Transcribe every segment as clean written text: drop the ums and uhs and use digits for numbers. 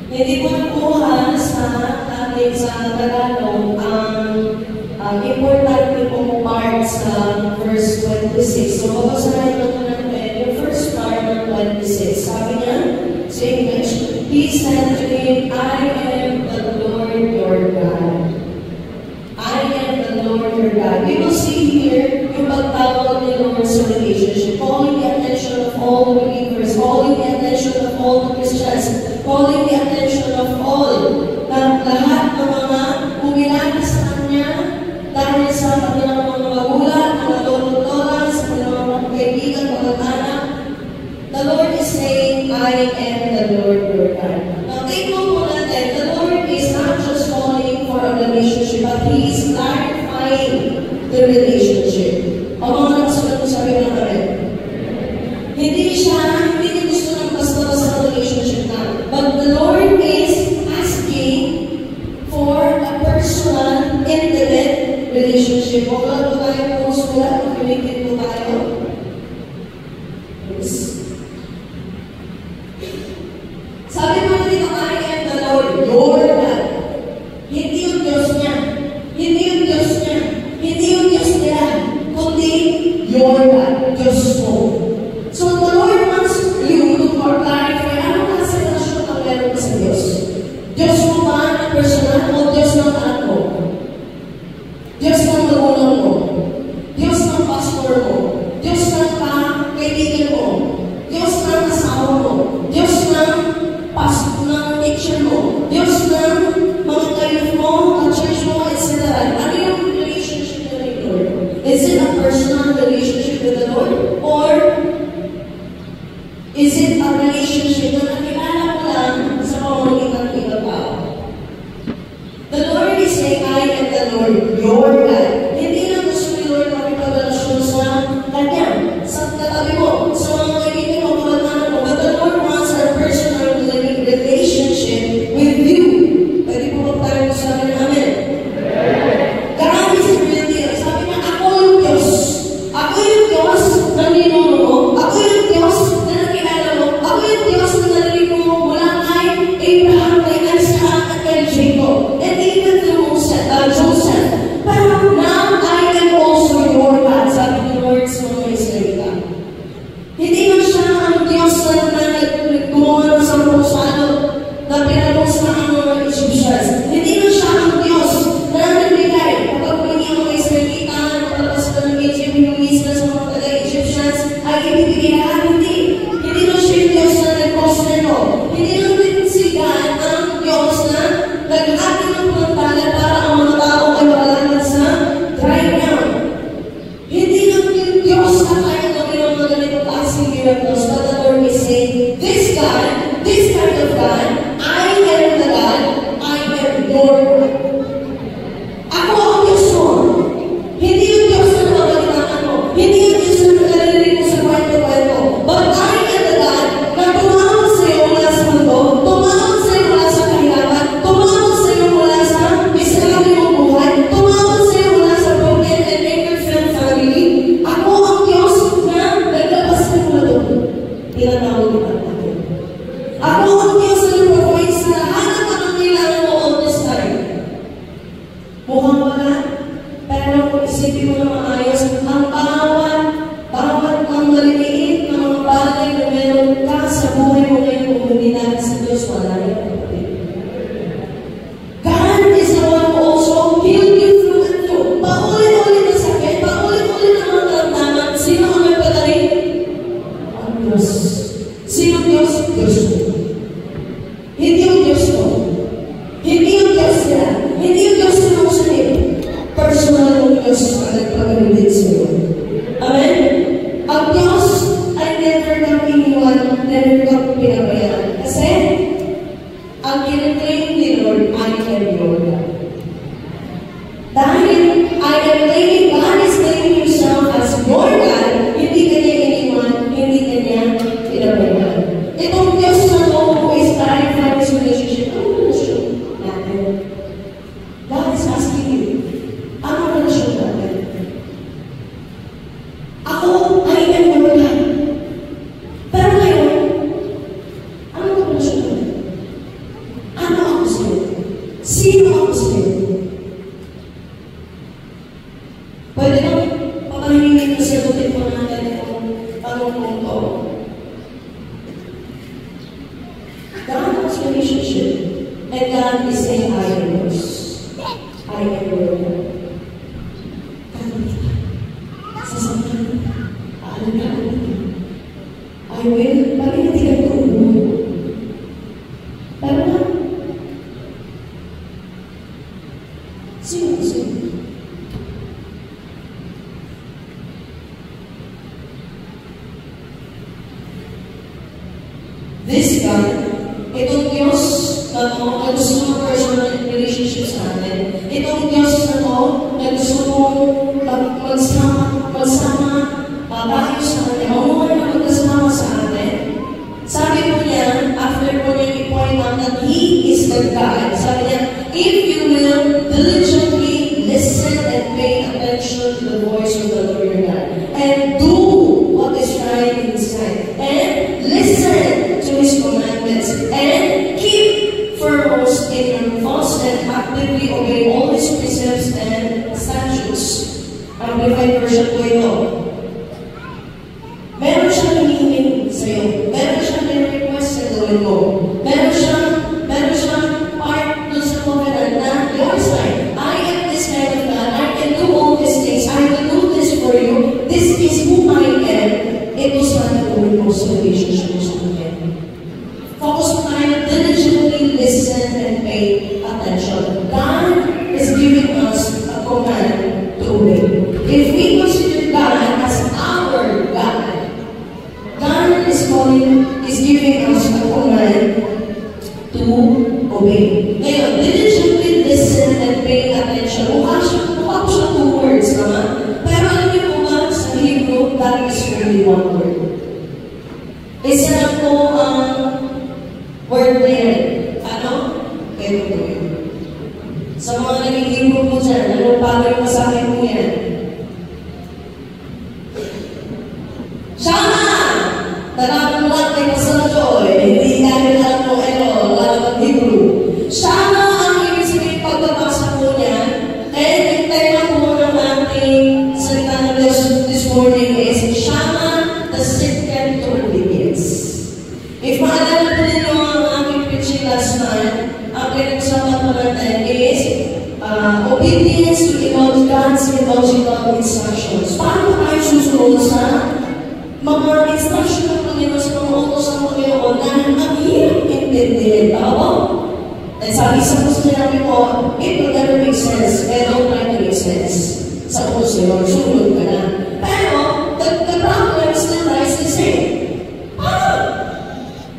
Hindi ko nakuha sa atin sa Tagalog ang importante pong part sa verse 26. So, babasahin ko natin yung first part ng 26. Sabi niya, sa English, He said to him, I am the Lord your God. I am the Lord your God. We will see here yung pagtawag ni Lord sa relationship, calling the attention of all the believers, calling the attention of all the Christians, calling the attention of all, na lahat ng mga kumilala sa Kanya, dahil sa kanilang mga magulang, mga lolo-lola, sa kanilang mga kaibigan, mga anak. The Lord is saying, I am the Lord your God. Now, take note po natin, the Lord is not just calling for a relationship, but He is clarifying the relationship. O mga nagsulat mo sabi ng kami, hindi niya gusto ng basta-basta relationship na. But the Lord is asking for a personal, intimate relationship. O wala po tayo po sulat, makinig po tayo. Yes. Sabi mo dito, I am the Lord, your God. Hindi yung Diyos niya. Hindi yung Diyos niya. Hindi yung Diyos nila. Kundi your God, Diyos mo. So the Lord wants you to clarify, ano kasi relasyon ang meron ka sa Diyos? Diyos mo ba na personal o Diyos ng anak mo? Diyos ng magulang mo? Diyos ng pastor mo? Diyos ng kaibigan mo? Diyos ng asawa mo? Diyos ng teacher mo? Diyos ng mga kayo mo, ka-church mo, etc. Ano yung relationship with the Lord? Is it a personal relationship with the Lord? Or is it a relationship na nakilala mo lang sa pamamagitan ng ibang tao? The Lord is saying, I am the Lord, your God. Hindi lang gusto ni Lord makipagrelasyon sa Kanya, sa katabi mo, sa mga kaibigan mo, kamag-anak mo. But the Lord wants a personal relationship with you. Pwede po ba tayo sabi na amen? God is really, sabi niya, ako yung Diyos. Ako yung Diyos na ninuno mo. Ako yung Diyos na nakilala mo. Ako yung Diyos na narinig mo mula kay Abraham, kay Isaac, at kay Jacob. And even through Joseph. Pero now, I am also your God, sabi ni Lord sa mga Israelita. Hindi na siya ang Diyos na gumawa ng sampung-salo na pinagos na ang mga Egyptians. Hindi na siya ang Diyos na nagbigay. Kapag hindi ang mga Israelita, nakalabas ka ng Egypt, hinuwis na sa mga taga-Egyptians, ay ibibigay na hindi. Hindi na siya yung Diyos na nag-cause nito. Hindi na din si God ang Diyos na nag-atin ng pantalan para ang mga tao ay makalangan sa dry ground. Hindi na yung Diyos na kaya gawin ang mga ganito klaseng miracles. But the Lord is saying, this God, this kind of God, I am the God, I am your God. Ako ang Diyos mo. Hindi yung Diyos na napagalitan mo. Hindi yung Diyos na nagalirin mo sa kwento-kwento. But I am the God na tumawag sa iyo mula sa mundo, tumawag sa iyo mula sa kahirapan, tumawag sa iyo mula sa miserable mong buhay, tumawag sa iyo mula sa broken and never-filled family. Ako ang Diyos na naglabas ka mula doon. Tinatawag kita natin. Ako ang Diyos na nag-provide sa lahat ng pangangailangan mo all this time. Mukhang wala. Pero kung isipin mo na maayos, ang bawat ang maliliit na mga bagay na meron ka sa buhay mo ngayon kung hindi natin sa Diyos, wala yan. God is the one who also healed you through and through. Paulit-ulit na sakit, paulit-ulit na mga karamdaman. Sino ang nagpagaling? Ang Diyos. Sino Diyos? Diyos mo. Hindi yung Diyos mo. Hindi yung Diyos nila. Hindi yung Diyos na musulim. Personal yung Diyos na nagpagaling sa iyo. Amen? Ang Diyos ay never kang iniwan, never kang pinabayaan. Kasi, ang kiniklaim ni Lord, I am your God. Dahil, I am claiming, God is claiming Himself as your God, hindi kanya iniwan, hindi kanya pinabayaan. Itong Diyos na to, who is clarifying this relationship, ano relasyon natin? God is asking you, ano relasyon natin? Ako, I am your God. Pero ngayon, ano relasyon natin? Sino ako sa'yo? Pwede bang papahingin na sagutin po natin itong tanong ko? God has relationship, and God is saying, I am yours. I am yours. Sasabihin, alam ka, I will, bakit hindi ka tuloy? Pero na, sino? This God, itong Diyos na gusto mong personal relationship sa atin, itong Diyos na na gusto mong magsama tayo sa atin, mamuhay na magkasama sa atin. Sabi po niya, after po niya i-point out that He is the God, sabi niya, if you will diligently listen and pay attention to the voice of the Lord your God, and do what is right in His sight, and listen to His commandments, and keep foremost in your thoughts and actively obey all His precepts and statutes. Amplified version po ito. Meron siyang hinihiling sa'yo. Meron siyang request na gawin mo. Meron siyang part dun sa covenant na your side. I am this kind of God. I can do all these things. I will do this for you. This is who I am. Ito sana gawin mo sa relationship mo sa Kanya. Focus mo tayo, diligently listen and pay attention. God is giving us a command to obey. If we consider God as our God, God is giving us a command to obey. Ngayon, diligently listen and pay attention. Mukha po siya 2 words naman. Pero alam niyo po ba, sa Hebrew, that is only 1 word. Isa lang po ang word na yan. Ano? Pero po yun. Sa mga naging Hebrew po dyan, anong bagay mo sa akin po yan? Shama! Tanapin mo lang kay Pastor Joy. Hindi namin alam mo, alam Hebrew. Shama ang ibig sabihin pagkabasa po niya. And yung tema po ng ating salita ng Diyos this morning is Shama, the secret to obedience. If maalala po ninyo ang aking preaching last night, ang pinag-usapan po natin is obedience to God's illogical instructions. Paano tayo susunod sa mga instruction ng Panginoon sa mga utos ng Panginoon na ang hirap intindihin. Tama? At sabi sa gusto namin po, it will never make sense. Pero try to make sense. Sa utos nyo, sunod ka na. Pero, the problem still lies the same.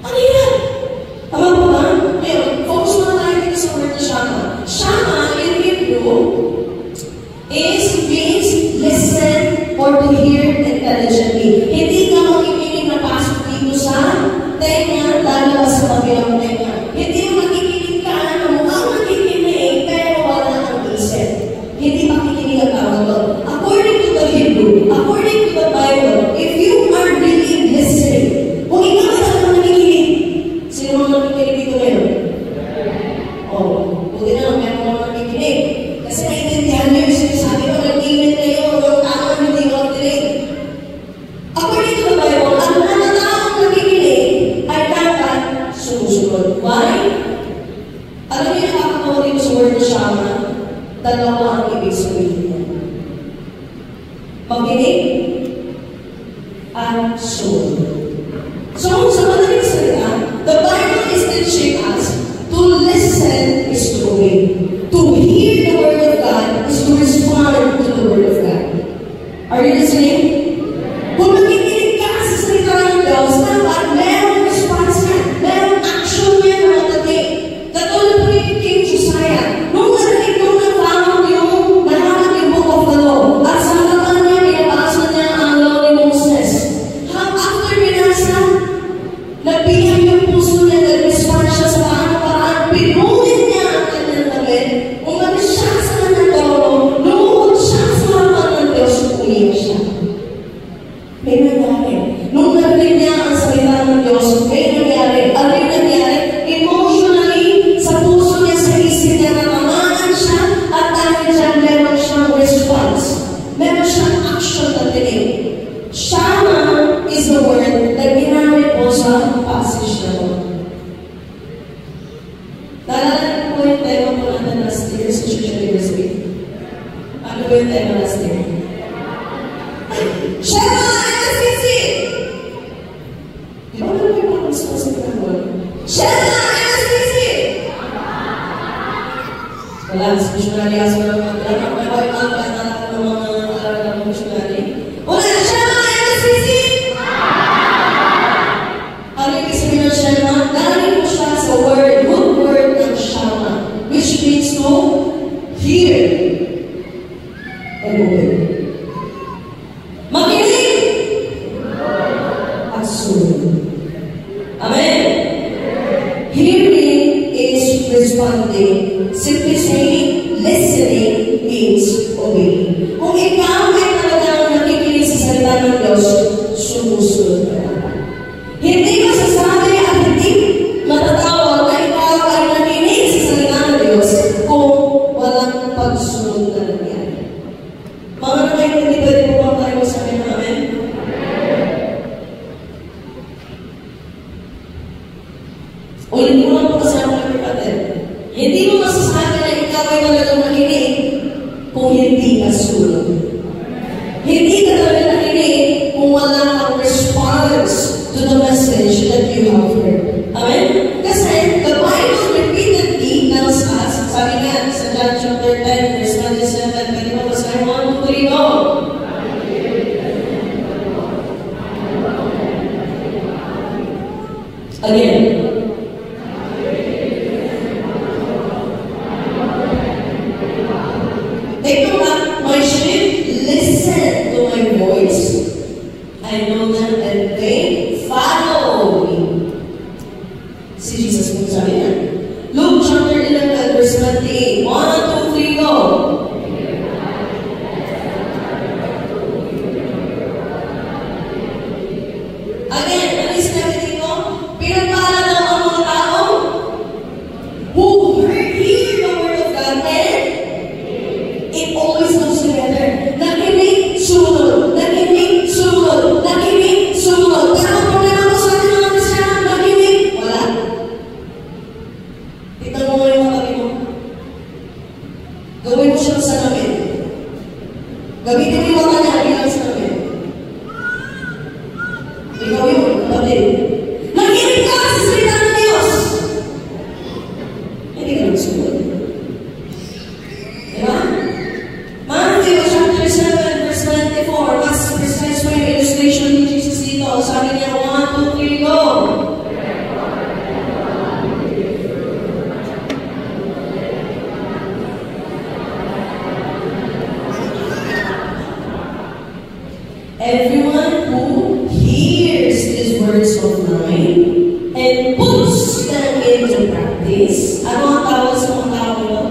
Ang hirap. Tama po ba? Ngayon, focus na tayo dito sa word na Shama. Shama in Hebrew means listen or to hear intelligently. Hindi ka makikinig na pasok dito sa tenga, lalabas sa kabilang tenga. Hindi mo makikinig ka na mukhang makikinig, pero wala kang isip. Hindi makikinig ang tawag doon. According to the Hebrew, according to the Bible, if you are really listening, kung ikaw ay talagang nakikinig, sino mga nakikinig dito ngayon? Buti na lang, meron mga nakikinig. Kasi naiintindihan nyo yung sinasabi ko, nag-init kayo, yung tama, hindi ko tinig. According to the Bible, ang mga taong nakikinig ay dapat sumusunod. Why? Alam niyo nakakatawa dito sa word na Shama, dalawa ang ibig sabihin niya. Makinig at sumunod. So, sa madaling salita, the Bible is teaching us to listen is to obey. To hear the word of God is to respond to the word of God. Are you listening? Kung makikinig ka sa salita ng Diyos, dapat merong response yan, merong action yan na matating. Katulad po ni King Josiah, nung nahanap yung book of the law, at sa harapan niya, pinabasa niya ang law ni Moses. After binasa, mo. Naalala niyo po yung tema po natin last year sa Social University. Ano ba yung tema last year? Shema MSCC! Di ba naman yung mga gusto ko sa Shema MSCC! Wala, sa missionary aso na mga drama. May ba yung mga kailangan ng mga alaga ng missionary? Wala, Shema MSCC! Ano yung sabihin ng Shema? Galing mo siya sa root word ng Shema, which means to hear and obey. Makinig at sunod. Amen? Hearing is responding. Simply saying, listening means obeying. Kung ikaw ay talagang nakikinig sa salita ng Diyos, sumusunod ka. Hindi masasabi at hindi matatawag na ikaw ay nakikinig sa salita ng Diyos kung walang pagsunod na nangyari. Mga nakaintindi, pwede po bang tayo sa amin? Amen? Ulit mo lang po kasi ako kapatid. Hindi mo masasabi na ikaw ay talagang nakinig kung hindi ka sunod. Hindi ka talagang nakinig kung wala kang response to the message that you have heard. Amen? Kasi the Bible repeatedly tells us, sabi nga sa John chapter 10, verse 27, pwede mo basahin 1, 2, 3, go! Again. Take a look, my sheep listen to my voice. I know them and they follow me. Si Jesus kung sabi niya. Luke chapter 11, verse 28. 1, 2, 3, go! Again, ano yung sinabi dito? Pinagpala daw ang mga tao who hear the word of God and it always goes together. Nakinig, sunod. Nakinig, sunod. Nakinig, sunod. Pero ang problema ko sa atin mga Kristiyan, nakinig, wala. Tignan mo nga yung matabi mo. Gawin mo siyang salamin. Gamitin mo yung mata niya bilang salamin. Ikaw yun, kapatid. Nakinig ka sa salita ng Diyos. Hindi ka nagsunod. Diba? Matthew chapter 7, verse 24. Mas precise pa yung illustration ni Jesus dito. Sabi niya, 1, 2, 3, go! Everyone who hears these words of mine and puts them into practice, ano ang tawag sa mga tao ito?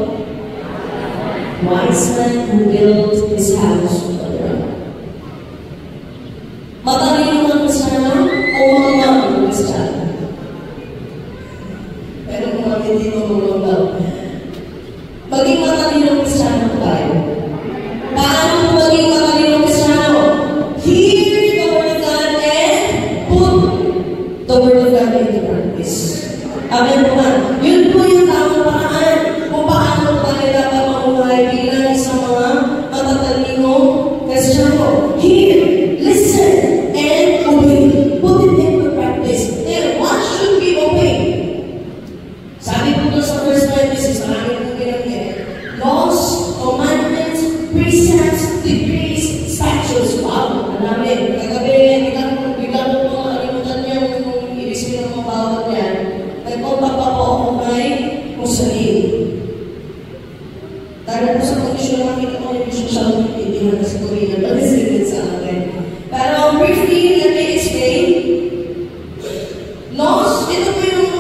Wise man who built his house on the rock. Matalino ng Kristiyano o mamang ng Kristiyano? Pero kung mga hindi mamang daw. Maging matalino ng Kristiyano tayo. Paano kung maging matalino ng Kristiyano? Hear the word of God and put the word of God into practice. Amen po ba? Yun po yung tamang paraan kung paano tayo dapat mamuhay bilang isang mga matatalino Kristiyano. Hear, listen, and obey. Put it into practice. And what should we obey? Sabi po doon sa verse 26, marami po pinagyan. Laws, commandments, precepts, decrees, statutes. Wow, ang dami. Kagabi, biglang po nakalimutan niya kung ibig sabihin ng mga bawat yan. Nagpunta pa po ako kay Musalim. Dahil po sa kondisyon namin ako yung social media na sa Korea, pag-isipin sa akin. Pero briefly, let me explain. Laws, ito po yung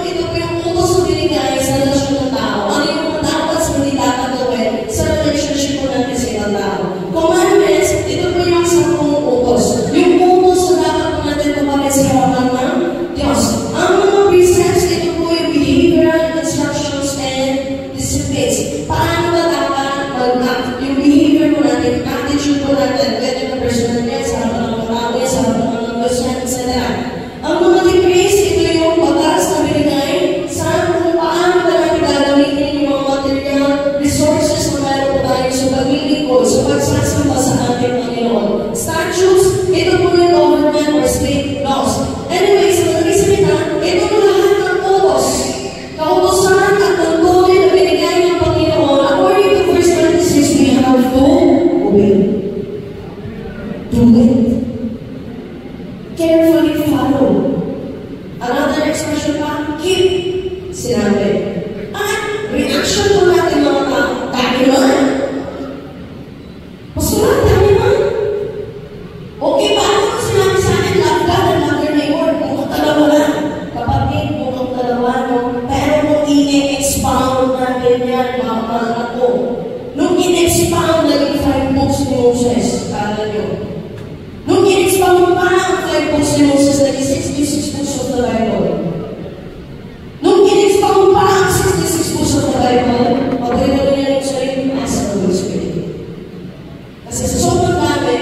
utos na binigay sa relasyon ng tao. Ano yung mga dapat sa hindi dapat gawin sa relationship po natin sa ibang tao. Commandments, ito po yung 10 utos. Yung utos na dapat po natin kapatid sa harapan ng Diyos. Ang mga precepts, ito po yung behavioral instructions and disciplines. Paano ba dapat mag-act? Yung behavior po natin, attitude po natin, pwede na personal yan, sa harapan ng mga tao, sa harapan 66 books of the Bible. Nung in-expound pa ang 66 books of the Bible, pag-regal niya rin sa rin as the Holy Spirit. Kasi sa sobrang dami,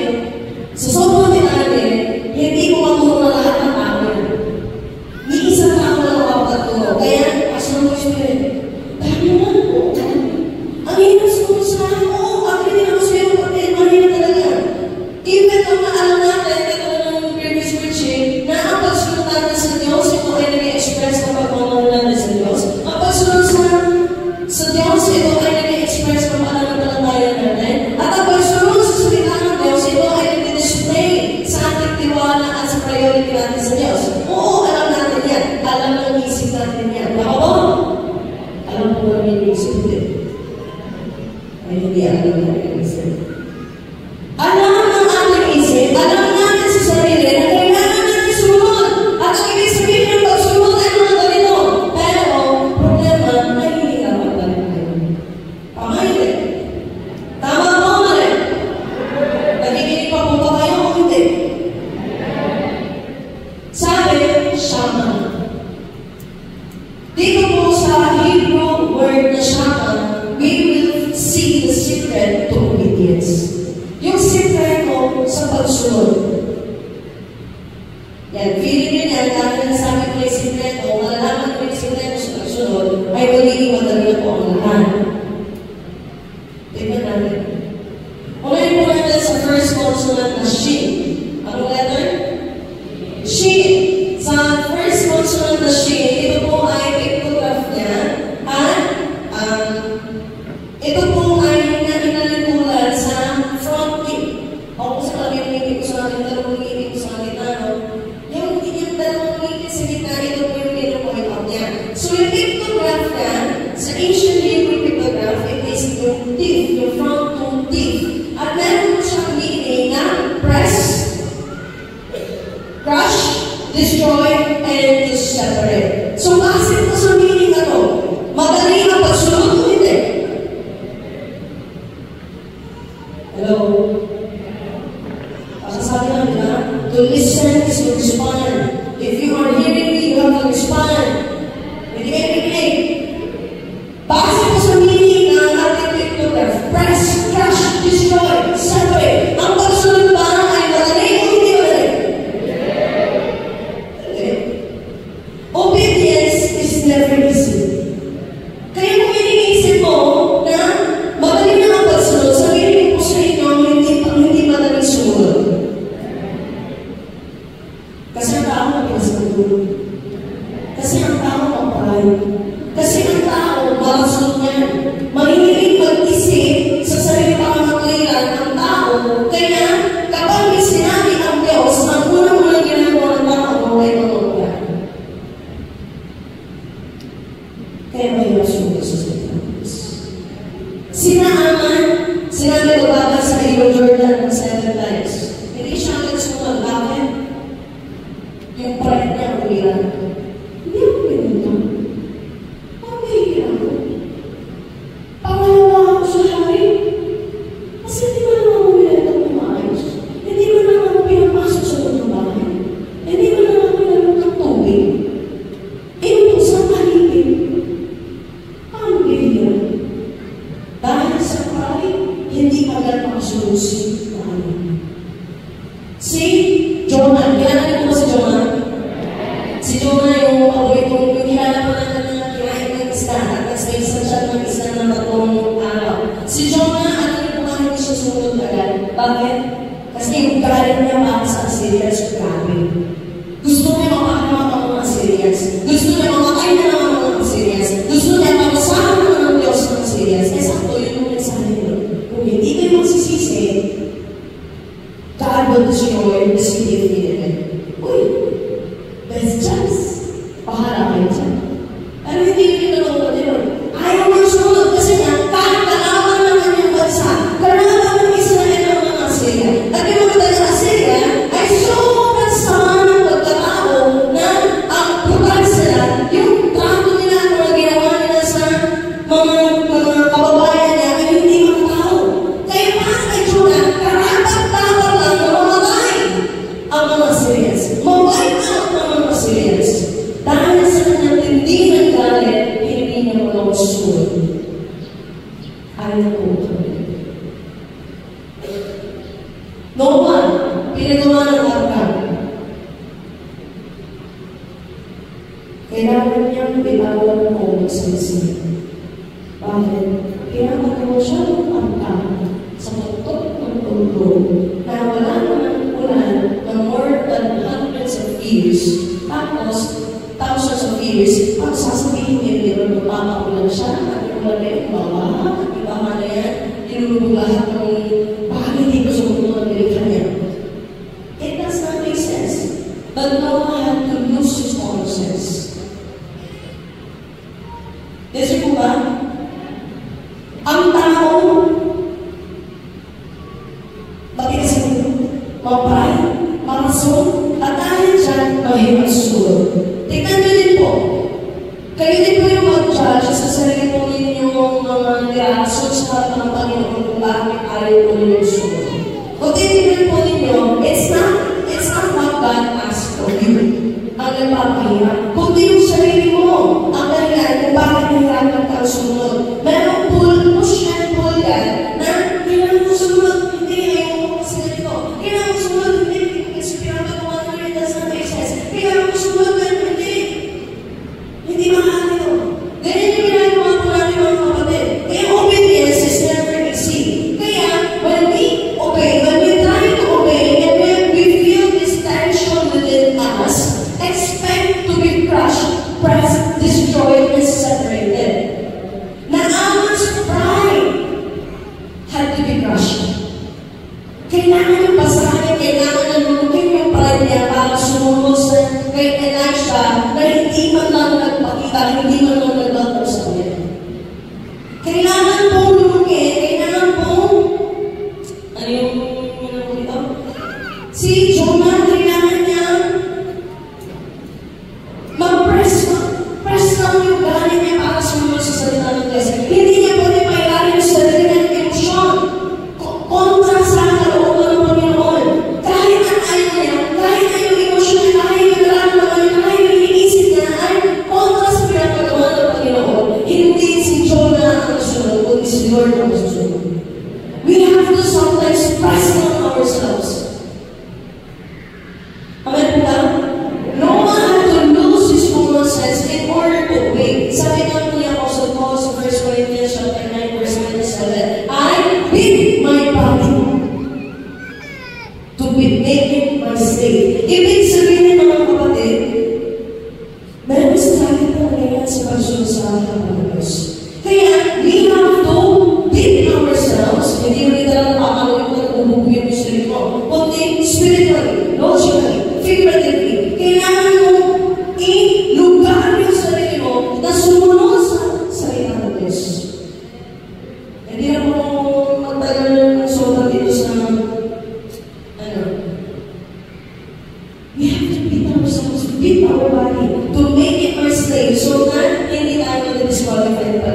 sa sobrang dinami, hindi ko matulong na lahat ng tao. Ni isang tao na makapagtulong. Kaya, as the Holy Spirit, dami naman po. Ang hirap sa akin, oo, ang hindi naman sa'yo, kapatid, mahirap talaga. Even kung naalam natin, ito ng previous preaching, na ang pagsunod natin sa Diyos, ito ay nag-express na pagmamahal natin sa Diyos. Ang pagsunod sa Diyos, ito ay nag-express na pananampalataya natin. At ang pagsunod sa salita ng Diyos, ito ay nag-display sa ating tiwala at sa priority natin sa Diyos. Oo, alam natin yan. Alam ng isip natin yan. Baka ba? Alam mo ba yung isip din? Ay, hindi alam na yung isip. Alam ng ating isip, alam natin sa sarili na kailangan natin sumunod. At ang ibig sabihin ng pagsunod ay mga ganito. Pero, problema, nahihirapan tayo ngayon. Tama hindi? Tama mo, mali? Nakikinig pa po ba kayo o hindi? Sabi, Shama. Dito po sa Hebrew word na Shama, we will see the secret to obedience. Yung sikreto sa pagsunod. Yan, feeling nyo yan, dahil nasabi ko yung sikreto, malalaman ko yung sikreto sa pagsunod, ay magiging madali na po ang lahat. Tignan natin. Unahin po natin sa first consonant na Shin. Anong letter? Shin. Sa first consonant na Shin, ito po ay pictograph niya, at ito po ay inalitulan sa front tip. O kung sa kami yung ko sa akin, dalawang ngipin ko sa akin, yung dalawang ngipin sa gitna, ito po yung pinupoint out niya. So yung pictograph niya, sa ancient Hebrew pictograph, it is yung teeth, yung front two teeth. At meron po siyang meaning na press, crush, destroy, and to separate. So kasi po sa meaning na to, madali ang pagsunod o hindi? Hello? Sabi lang nila, to listen is to respond. If you are hearing me, you have to respond. Hindi kayo nakikinig. Base po sa meaning ng ating pictograph, press, crush, destroy, separate. Ang pagsunod ba ay madali o hindi madali? Obedience is never easy. Kaya kung iniisip mo na madali na ang pagsunod, sabihin po sa inyo, hindi madali sumunod. Kasi ang tao magpinasagulo. Kasi ang tao magpahay. Kasi ang tao marasunod niyan. Mahihilig mag-isip sa sarili pangangailan ng tao. Kaya kapag may sinabi ang Diyos, ang unang-unang ginagawa ng tao ay matulungan. Kaya mahirap sumunod sa sarili ng Diyos. Sinabi ko baka sa iyo Jordan ng 7 times. Hindi siya agad sumunod. Bakit? Yung pride niya ang uliran. Hindi ako pinunto. Ang mahirap ako. Pangalawa ako sa hari. Kasi hindi mo naman ako pinatang ng maayos. Hindi mo naman ako pinapasok sa loob ng bahay. Hindi mo naman ako pinatang ng tubig. Inutos ang alipin. Paano bihira? Dahil sa pride, hindi agad makasolusyon na alipin. bitawan ko magsalisi. Bakit? Kaya ako siya ang sa tuktok ng mundo na wala naman ulan na more than hundreds of years, tapos thousands of years, pag sasabihin niya, pero magpapaulan siya, at ulan na yung babaha, ibaha na yan, inulubog lahat ng bakit hindi ko sa mundo ng nilikha niya. It does not make sense. But Noah had to lose his own sense. Kasi po ba? Ang tao, bakit mapray, marason, at dahil dyan, mahimagsuro. Tignan nyo din po. Kayo din po yung mag-judge sa sarili po ninyong mga reaction sa harap ng Panginoon kung bakit ayaw po ninyo suro. Kung titignan po ninyo, it's not what God asked of you. Ang nagpapahirap. Kundi yung sarili mo, ang dahilan kung bakit nahirapan kang sumunod. Merong push and pull yan na kailangan mo sumunod, hindi ayaw mo kasi ganito. Kailangan mo sumunod, hindi kasi pinapagawa mo rin does not make sense. Kailangan mo sumunod, hindi. Hindi makakito. Ganyan yung ginagawa po natin mga kapatid. Kaya obedience is never easy. Kaya when we obey, when we try to obey, and when we feel this tension within us, expect to be crushed, pressed, destroyed, and separated. Naaman's pride had to be crushed. Kailangan yung basahin, kailangan na lulukin yung pride niya para sumunod sa kay Elisha na hindi man lang nagpakita, hindi man lang nagbabaw sa kanya. Kailangan pong lulukin, kailangan pong ano yung ito? Si Jonah, kailangan niya press lang yung galing niya para sumunod sa salita ng Diyos. Hindi niya pwede mailalim yung sarili ng emosyon. Kontra sa kalooban ng Panginoon. Kahit ang ayaw niya, kahit ang yung emosyon niya, kahit yung nararamdaman niya, kahit yung iniisip niya, ay kontra sa pinapagawa ng Panginoon. Hindi si Jonah ang susunod, kundi si Lord ang susunod. We have to sometimes press on ourselves. Amen po ba? Noah had to lose his common sense in order to obey. Sabi nga po ni Apostle Paul sa 1 Corinthians chapter 9, verse 27, I beat my body to make it my slave. Ibig sabihin ng mga kapatid, meron sa akin na nangyayari sa pagsunod sa ating ng Diyos. Kaya, we have to beat ourselves. Hindi mo rin talagang pakalawin ko na bubugin mo sa ito. Kundi spiritually, logically, figuratively, kailangan mo ilugar yung sarili mo na sumunod sa salita ng Diyos. Hindi na mo magtagal ng sobrang dito sa we have to beat ourselves, beat our body to make it our slave so that hindi tayo na-disqualified pa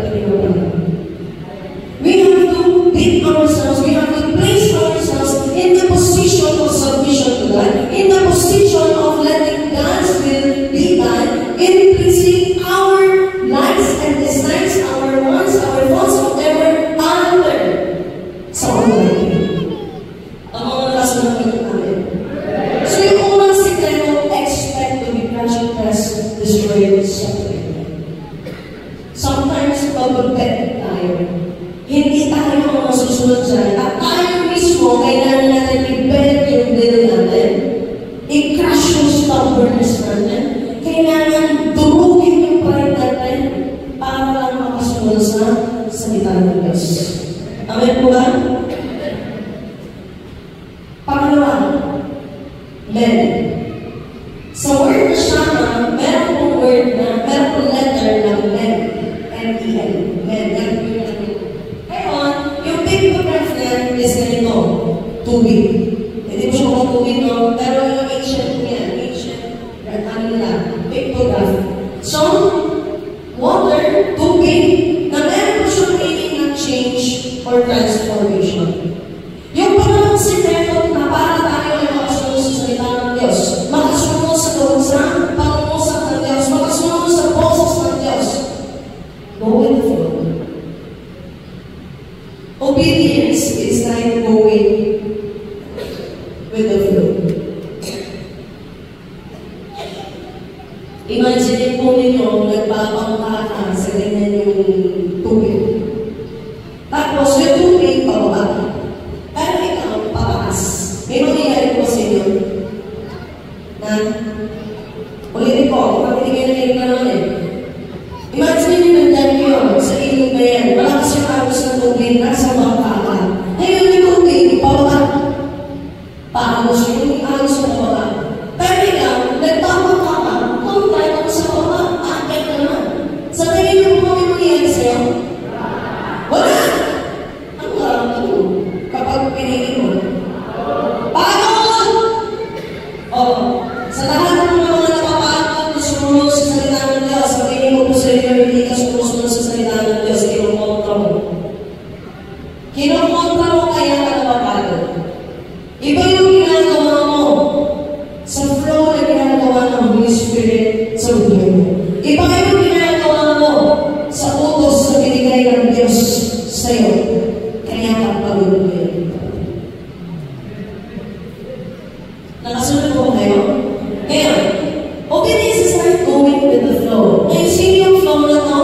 we have to beat ourselves, we have to place ourselves in the position of submission to God, in the position of letting God's will be done, in placing our lives and designs, our wants, our thoughts, whatever, under sa Almighty. Ang mga nakasunod namin. So yung unang sikreto, expect to be crushed, pressed, destroyed, separated. Sometimes, pag-bet tayo, hindi tayo ang masusunod dyan. At tayo mismo, kailangan natin i-bend yung will natin. I-crush yung stubbornness natin. Kailangan durugin yung pride natin para lang makasunod sa salita ng Diyos. Amen po ba? Pangalawa, men. Sa word na Shama, meron pong word na, meron pong letter na men. M-E-N. Men. Ngayon, yung pictograph niya is ganito. Tubig. Hindi mo siya kung tubig, no? Pero yung ancient niya, ano nila, pictograph. So, water, tubig, na meron po siyang meaning ng change or transformation. Yung pangalawang sikreto na para tayo ay makasunod sa salita ng Diyos, makasunod sa kaunsang, pangungusap ng Diyos, makasunod sa boses ng Diyos. Go with the flow. Obedience is like going with the flow. Imagine po ninyo, nagpapa bangka sa ganyan yung tubig. Tapos yung tubig, pababa. Pero ikaw, papakas. May mangyayari po sa inyo na ulitin ko, kapag hindi kayo narinig na naman eh. Imagine nyo nandan yun sa ilog na yan. Malakas yung agos ng tubig, nasa bangka ka. Ngayon yung tubig, pababa. Paagos yung agos ng pababa. Pero ikaw, nagpapaka ka, kung tayo ko sa baba, akit ka naman. Sa tingin nyo po kami mangyayari sa'yo? Wala! Ang larang ito kapag pinigin mo. Paano? Oh, sa lahat ng mga napapagod na sumunod sa salita ng Diyos, sabihin mo po sa inyo, hindi ka sumusunod sa salita ng Diyos, kinukontra mo. Kinukontra mo kaya ka napapagod. Iba yung ginagawa mo sa flow na ginagawa ng Holy Spirit sa buhay mo. Iba yung ginagawa mo sa utos na binigay ng Diyos sa'yo. Kaya ka pagod mo yun. Nakasunod po kayo? Ngayon, obedience is like going with the flow. Ngayon, sino yung flow na to?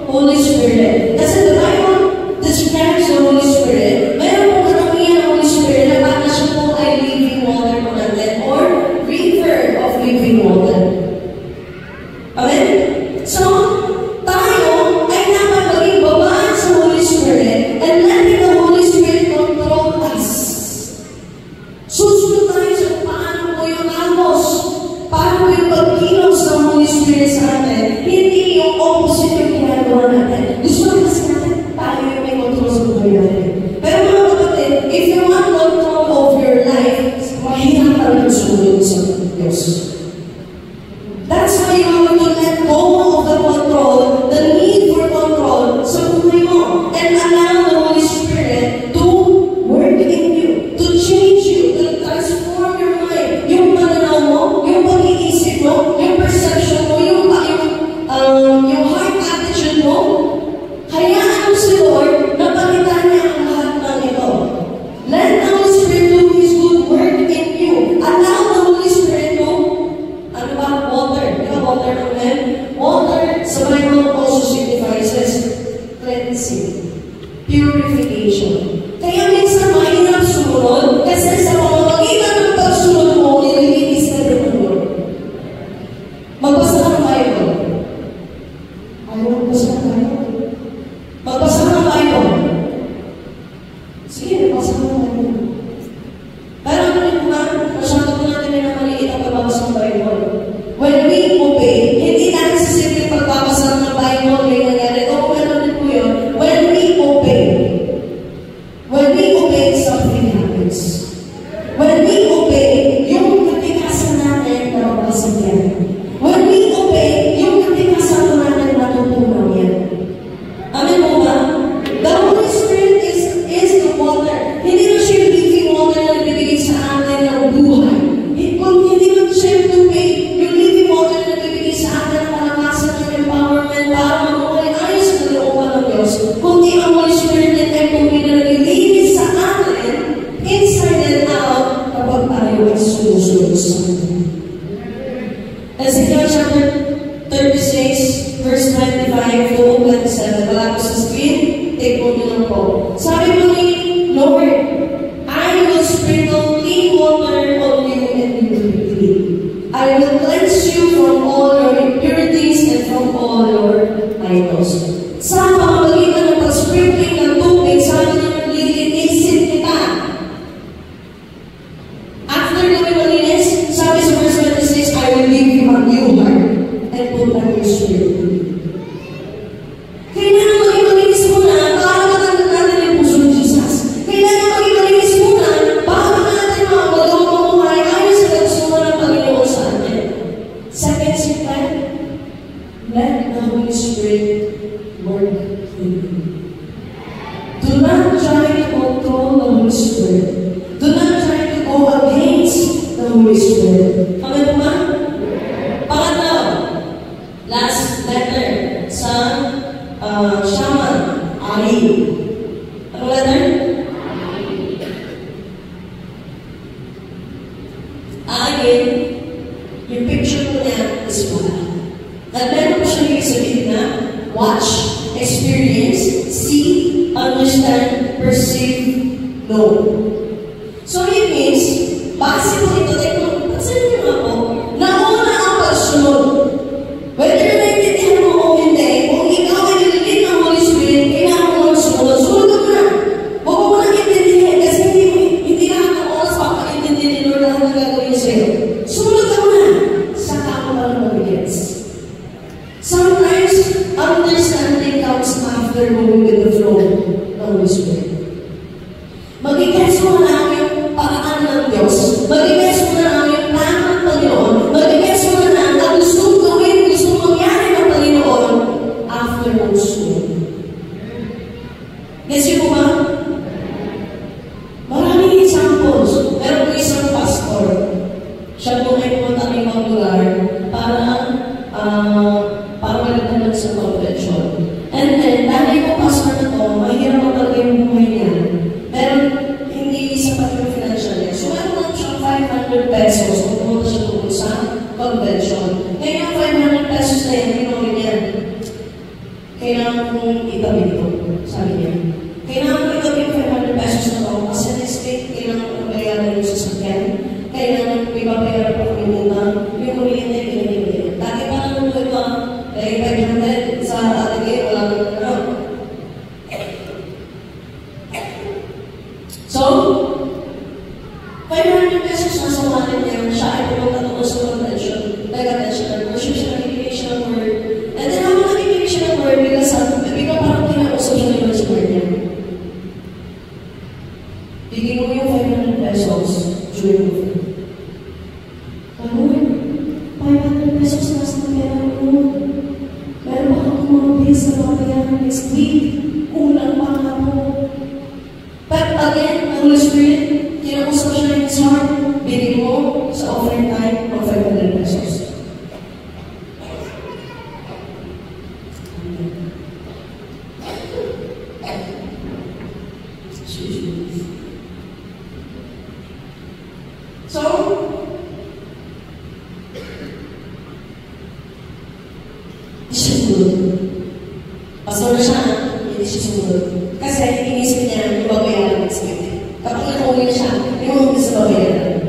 Holy Spirit. Kasi the Bible describes the Holy Spirit. Meron po katangian ng Holy Spirit na baka siya po ay living water po natin or river of living water. Amen? So, tayo ay dapat maging babaan sa Holy Spirit and letting the Holy Spirit control us. Susunod tayo sa paano po yung agos, paano po yung pagkilos ng Holy Spirit sa atin. Hindi yung opposite yung ginagawa natin. Gusto naman kasi natin, tayo yung may control sa buhay natin. Pero mga kapatid, if you want control of your life, mahirap ka rin sumunod sa Diyos. That's why you have to let go of the control, the need for control sa buhay mo, and allow the Holy Spirit to work in you, to change you, to transform your mind. Yung pananaw mo, yung pag-iisip mo, yung perception mo, yung heart attitude mo, hayaan mo si Lord na palitan niya ang lahat ng ito. Let the Holy Spirit do His good work in you. Allow the Holy Spirit to, ano ba? Water. Di ba water ng men? Water sa Bible also signifies cleansing, purification. Kaya minsan mahirap sumunod kasi sa pamamagitan ng pagsunod mo, nililinis ka rin ng Lord. Magbasa ka ng Bible. Ayaw magbasa ng Bible. Magbasa ka ng Bible. Sige, magbasa ka ng Bible. Pero ano rin ba, masyado po natin na maliit ang pagbabasa ng Bible. When we obey, hindi natin sa simple pagbabasa ng Bible yung nangyari. O, meron din po yun. When we obey, something happens. When we obey, yung katikasan natin na mabasag yan. When we obey, yung katikasan natin natutunan yan. Amen po ba? The Holy Spirit is the water. Hindi na siya yung living water na nabibigay sa atin ng buhay. Kung hindi na siya yung tubig, yung living water na nabibigay sa atin ng kalakasan ng empowerment para mamuhay ayos sa looban ng Diyos. Kundi ang Holy Spirit din ay tubig na nalilinis sa atin inside and out kapag tayo ay sumusunod sa atin. Ezekiel chapter 36, verse 25 to 27. Wala ko sa screen. Take mo nyo lang po. Sabi mo ni Lord, I will sprinkle clean water on you and you will be clean. I will cleanse you from all your impurities and from all your idols. Sa pamamagitan ng pag-sprinkling ng tubig, sabi niya, lilinisin kita. After gawin malinis, sabi sa verse 26, I will give you a new heart and put a new spirit in you. Kailangan maging malinis muna para matanggal natin yung puso ng Jesus. Kailangan maging malinis muna para natin magawang mamuhay ayon sa kagustuhan ng Panginoon sa atin. Second step, let the Holy Spirit work in you. Do not try to control the Holy Spirit. Do not try to go against the Holy Spirit. Amen po ba? Pangatlo, last letter sa Shaman, Ari. Ano letter? Again, yung picture ko niya is pula. At meron po siya yung sa gitna, watch, experience, see, understand, perceive, know. So it means, base po ito, pansin niyo ako, nauna ang pagsunod. Whether naintindihan mo o hindi, kung ikaw ay nililin ng Holy Spirit, kailangan mo magsunod. Sunod ka muna. Huwag mo muna intindihin kasi hindi lahat ng oras makaintindihin o lahat ng gagawin sa'yo. Sunod ka muna. Saka ako pala mag-gets. Sometimes, understanding comes after moving with the flow ng Holy Spirit. Mag-gets mo na yung paraan ng Diyos. Mag-gets mo na yung plan ng Panginoon. Mag-gets mo na ang gustong gawin, gustong mangyari ng Panginoon after mong sunod. Gets mo ba? Maraming examples. Meron po isang pastor. Siya po ay pumunta ng ibang lugar para malagdagan sa convention. And then, dahil po pastor na to, mahirap ang talaga yung buhay niya. Pero, hindi sapat yung financial niya. So, meron lang siya 500 pesos kung pumunta siya tungkol sa convention. Ngayon, yung 500 pesos na yan, ginorin niya. Kailangan kong itabi ito, sabi niya. Kailangan ko itabi yung 500 pesos na to kasi next week, kailangan ko bayaran yung sasakyan. Kailangan ko ipapayaran pa kami muna. Yung kulitin na yung dati pa naman ito ito, dahil 500 sa ating wala naman na. So, 500 pesos na sa wallet niya, siya ay pumunta tungkol sa convention. Nagkatan siya ng worship, siya nakikinig siya ng word. And then, ako nakikinig siya ng word because parang kinausap siya ng Lord's word niya. Bigyan mo yung 500 pesos during the week. Lord, 500 pesos na sa pera ko. Meron pa akong mga bills na babayaran next week. Kulang pa nga po. But again, ang Holy Spirit, kinausap siya ng his heart, bigyan mo sa offering time ng 500 pesos. So, hindi siya sumunod. Pastor na siya, hindi siya sumunod. Kasi inisip niya yung babayaran ng script. Kapag nakuha na siya, yung mga sa babayaran.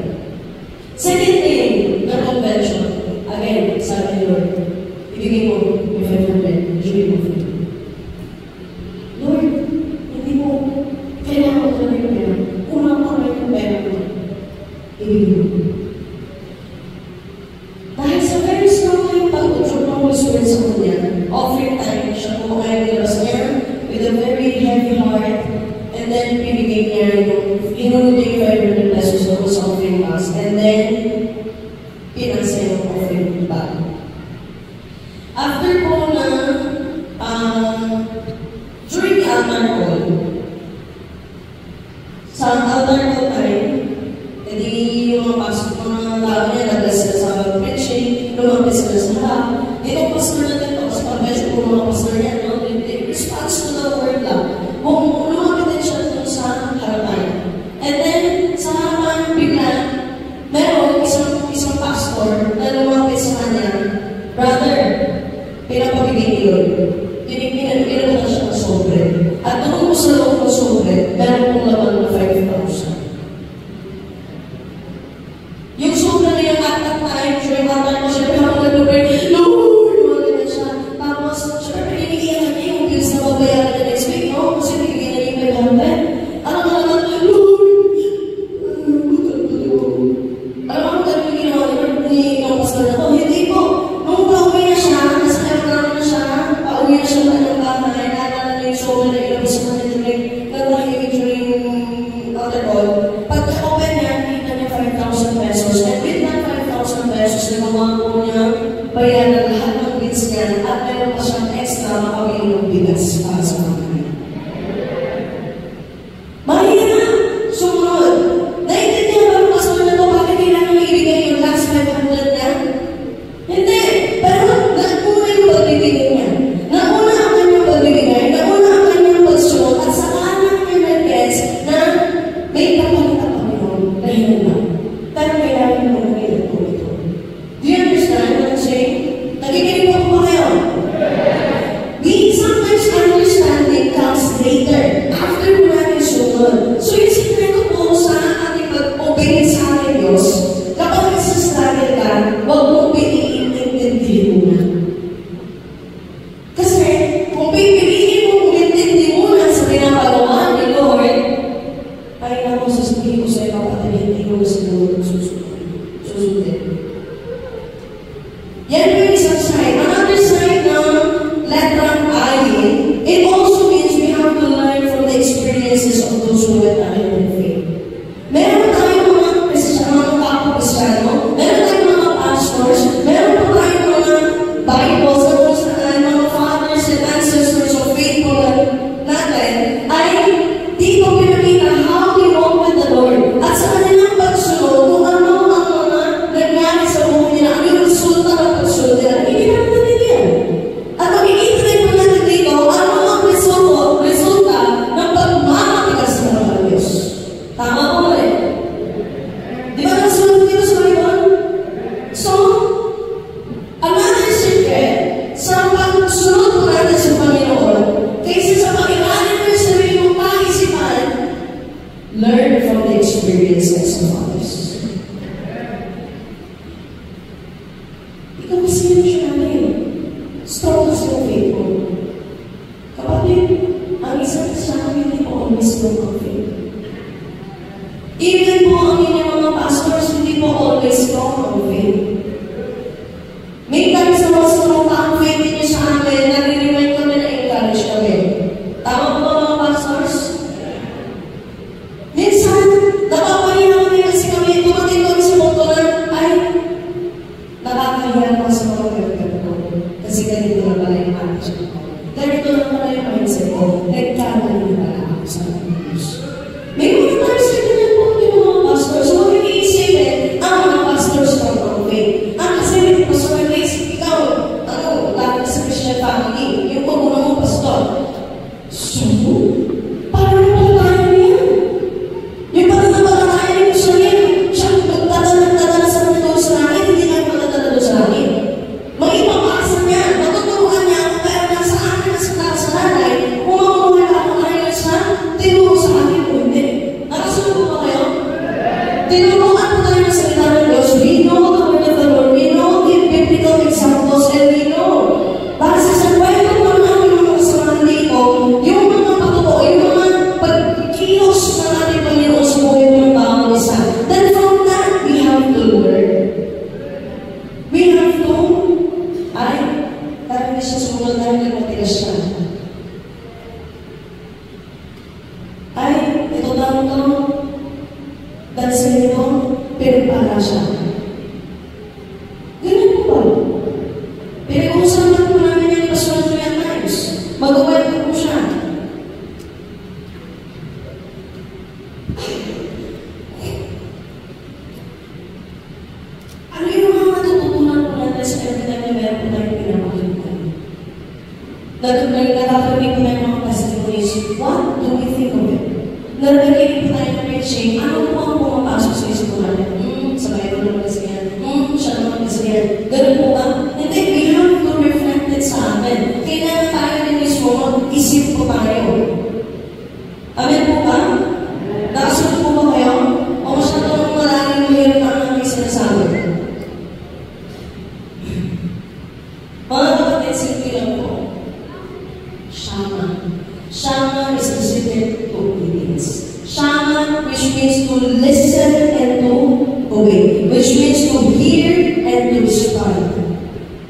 Second thing, ng convention, again, sabi ni Lord, ibigay mo yung 500, ibigay mo 500. Lord, hindi mo kailangan ko na yung pera. Unang pa rin yung pera mo. Ibigay mo. Dahil sa very strong na yung pag-utrong ng Holy Spirit sa kanya, offering time, siya kumakain nila sa air with a very heavy heart, and then bibigay niya yung inunod niya yung 500 pesos ako sa offering box, and then pinansa yung offering bag. After po na during the altar call, sa altar call time, hindi yung mga pasok mga tao niya, naglas sila sa preaching, lumapit sila sa lahat. Itong pastor na dito, kasi pag-medyo po mga pastor niya, no? Response to the word lang. Kung lumapit din siya dito sa harapan. And then, sa harapan, bigla, meron isang pastor na lumapit sa kanya, brother, pinapabigay ni Lord. Pinapabigay siya ng sobre. At doon mo sa loob ng sobre, meron pong laman na 5,000. Yung sobra na yung at that time, during that time, syempre ako nag-pray, Lord, lumagay na siya. Tapos, syempre, iniiyak niya yung bills na babayaran na next week, no? Kasi bigyan na yung 500. Alam mo naman, Lord, alam mo, ganun yung ginawa ni yung pastor na to. Hindi po. Nung pauwi na siya, nasa aeroplano na siya, pauwi na siya ng bahay, naalala na yung sobra na ilabas sa kanya during altar call. Pagka-open niya, kita niya 5,000 pesos. And with that 5,000 pesos, nagawa po niya bayaran lahat ng bills niya at meron pa siyang extra makawin ng bigas para sa mga kanya. Mahina! Sumunod! Naintindihan ba ang pastor na ito? Bakit kailangan na ibigay yung last 500 niya? Hindi! Pero nauna yung pagbibigay niya. Nauna ang kanyang pagbibigay. Nauna ang kanyang pagsunod. At sa kanan niya nag-gets na may kapalit ang Panginoon na hinanap. Pero kailangan mo na ngayon po ito. Do you understand what I'm saying? Nakikinig po ba kayo? We Ganito lang pala yung mindset ko. Nagkamali pala ako sa Diyos. May mga times na ganyan po yung mga pastors. So, huwag iisipin, ang mga pastors from wrong way. Kasi may pastor na isip, ikaw, dahil sa Christian family, yung pagmuna mo, pastor. So, parang napalatayan niya. Yung pagkakapalatayan niya sa niya, siya magdadala sa mga sa langit, hindi na magdadala sa langit. May ipapasa niya, matuturuan niya ako, pero nasa akin na sa nanay, kung mamamula ako ngayon sa tinuro sa akin o hindi. Nakasunod po ba kayo? Tinuruan po tayo ng salita ng Diyos. We know the word of the Lord. We know the biblical examples, and we know. Base sa kwento po namin mga kasamahan dito, yung mga patutuo, yung mga pagkilos na natin Panginoon sa buhay ng bawang isa. Then from that, we have to learn. We have to, dahil na siya sumunod dahil nagmatigas siya. Ito daw ito, dahil sa ito, pinagpala siya. Ganun po ba? Pinag-uusapan po namin yung Pastor Julian Times. Mag-away po siya. Ano yung mga matututunan po natin sa everytime na meron po tayong pinapakita? Nakakarinig po tayo mga testimonies. What do we think of it? Narinig po tayo ng preaching. Ano po ang pumapasok sa isip po natin? Sa Bible naman kasi yan. Siya naman kasi yan. Ganun po ba? Hindi, we have to reflect it sa atin. Kailangan tayo din mismo mag-isip po tayo. Amen po ba? Nakasunod po ba kayo? O masyadong maraming mahirap na ang aking sinasabi? Mga kapatid, simple lang po. Shama. Shama is specific to obedience. Shama, which means to listen and to obey. Which means to hear and to respond.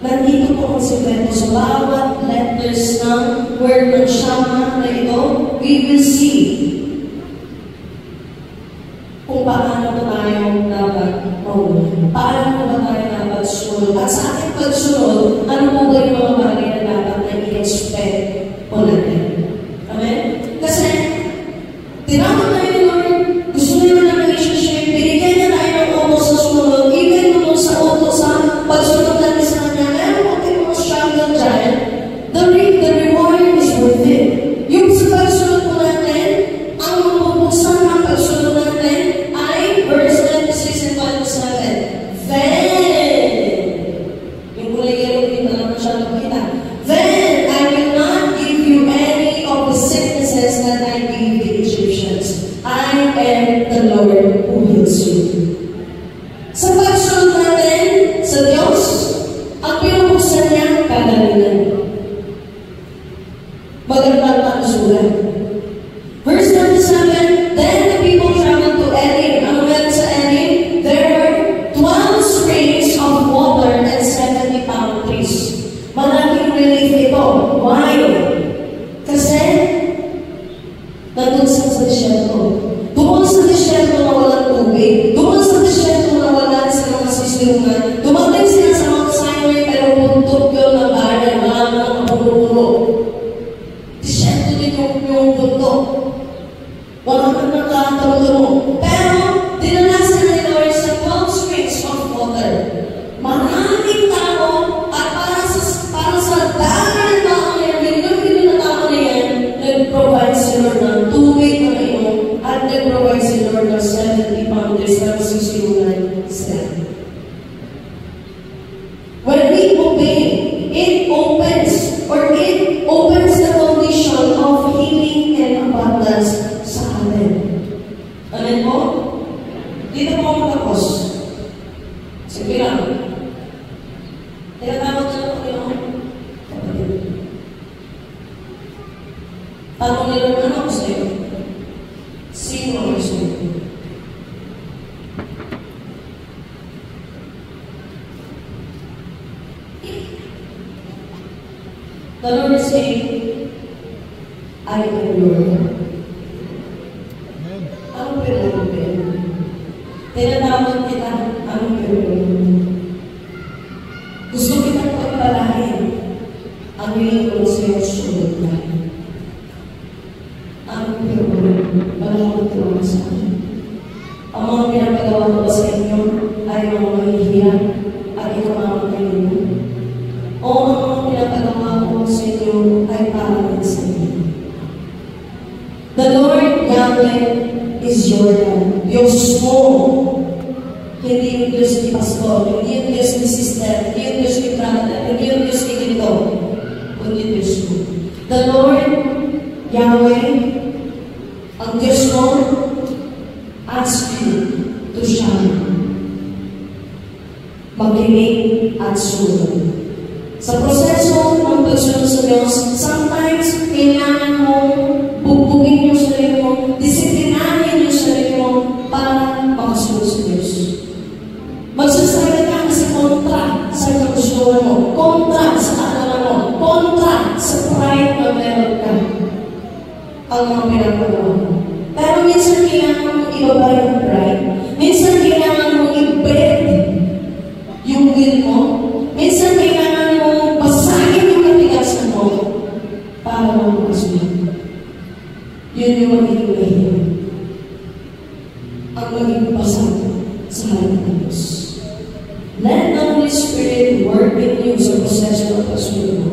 Nandito po ang sikreto sa bawat letters ng word ng Shama na ito, we will see kung paano po tayo dapat maunod. Paano po ba tayo dapat sunod? At sa ating pagsunod, ano po ba yung mga bagay na dapat na i-expect po natin? Amen? Kasi, tinawag tayo ni Lord, gusto niyo na relationship, binigyan niya tayo ng utos sa sunod, even kung sa utos sa pagsunod natin sa kanya, meron po tayo mga struggle dyan, the reward is worth it. Yung sa pagsunod po natin, ang mabubuksan ng pagsunod natin ay verse 26 and 27. Then, yung kulay yellow, hindi na lang masyadong kita. Then, I will not give you any of the sicknesses that I gave the Egyptians. I am the Lord who heals you. Sa pagsunod natin sa Diyos, ang pinubuksan niya, kagalingan. Magandang kalusugan. Verse 27, then the people traveled to Elim. Ano meron sa Elim? There were 12 springs of water and 70 palm trees. Malaking relief ito. Why? Kasi, nandun sa disyerto. Doon sa disyerto na walang tubig. Doon sa disyerto na wala sa mga sisilungan. Dumating sila sa Mount Sinai, pero buntot yun ng bayan. Wala mga puno-puno. Disyerto din yung buntot. Wala kang nakatulong. Pero, dinalasan ni Lord sa 12 springs of water. Maraming tao at para sa dami ng tao na yan, million na tao na yan, nag-provide si Lord ng tubig na inom at nag-provide si Lord ng 70 pounders na susilungan sila. When we obey, it opens the condition of healing and abundance sa atin. Amen po? Dito po ako tapos. Sige lang. Tinatawag na po yung kapatid. Tanong nila ano ako sa'yo? Sino ang gusto mo? The Lord is saying, I am the Lord. Anong pinag-upin? Tinatawag kita, anong pinag-upin? Gusto kitang pagpalahin ang hiling ko sa iyong sunod. sa akin. Ang mga pinapagawa ko ba sa inyo ay mga mahihirap at ikamamatay ninyo? O ang mga pinapagawa ko sa inyo ay para din sa inyo? The Lord Yahweh is your God. Diyos mo. Hindi yung Diyos ni Pastor, hindi yung Diyos ni Sister, hindi yung Diyos ni Brother, hindi yung Diyos ni Gito, kundi Diyos mo. The Lord Yahweh, ang Diyos mo, ask you to shine. Makinig at sunod. Sa proseso ng pagsunod sa Diyos, sometimes kailangan mo bugbugin yung sarili mo, disiplinahin yung sarili mo para makasunod sa Diyos. Magsasabi ka sa kontra sa kagustuhan mo, kontra sa kaalaman mo, kontra sa pride na meron ka. Ang mga pinapagawa mo. Pero minsan kailangan mo ibaba yung pride. Minsan kailangan mo i-bend yung will mo. Minsan kailangan mo basahin yung katigasan mo para mo makasunod. Yun yung magiging mahirap. Ang magiging basag sa harap ng Diyos. Let the Holy Spirit work in you sa proseso ng pagsunod mo.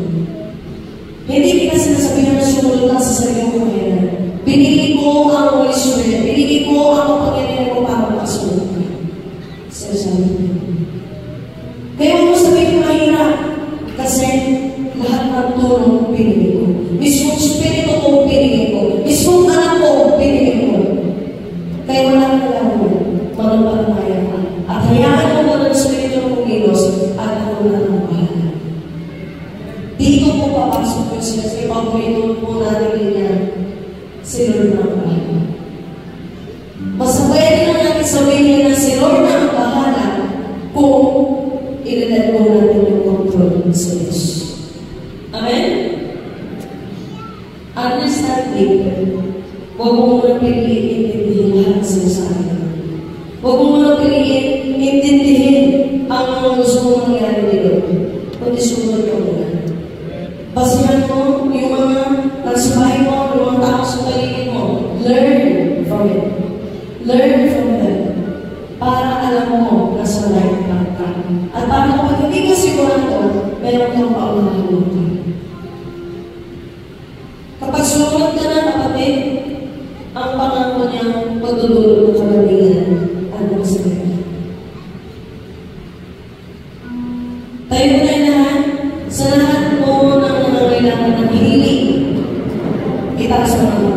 Hindi kita sinasabihan na sumunod lang sa sarili mo kaya. Binigay ko ang Holy Spirit. Binigay ko ang Panginoon ko para makasunod ka. Sasabi niya. Kaya mo sabihin mahirap kasi lahat ng tulong binigay ko. Mismong Espiritu ko binigay ko. Mismong anak ko binigay ko. Kaya wala na lang mo. Manampalataya ka. At hayaan mo ng Espiritu ng Kumilos at ako na ng bahala. Dito po papasok yung sinasabi. Pag-uwitin po natin niya si Lord na ang bahala. Basta pwede na natin sabihin na si Lord na ang bahala kung ilalad po natin yung control sa Diyos. Amen? Understand later. Huwag mo muna piliin intindihin lahat sa sinasabi. Huwag mo muna piliin intindihin ang mga gusto mong mangyari dito. Kundi sumunod ka muna. Basihan mo yung mga nagsabahay mo, yung mga tao sa paligid mo. Learn from it. Learn from them. Para alam mo na sa right path ka. At para kapag hindi ka sigurado, meron kang paunahan ka. Kapag sumunod ka na, kapatid, ang pangako niya pagdudulog ng kagalingan at ng sakit. Tayo po tayo lahat, sa lahat po ng mga kailangan ng hiling, itaas ang mga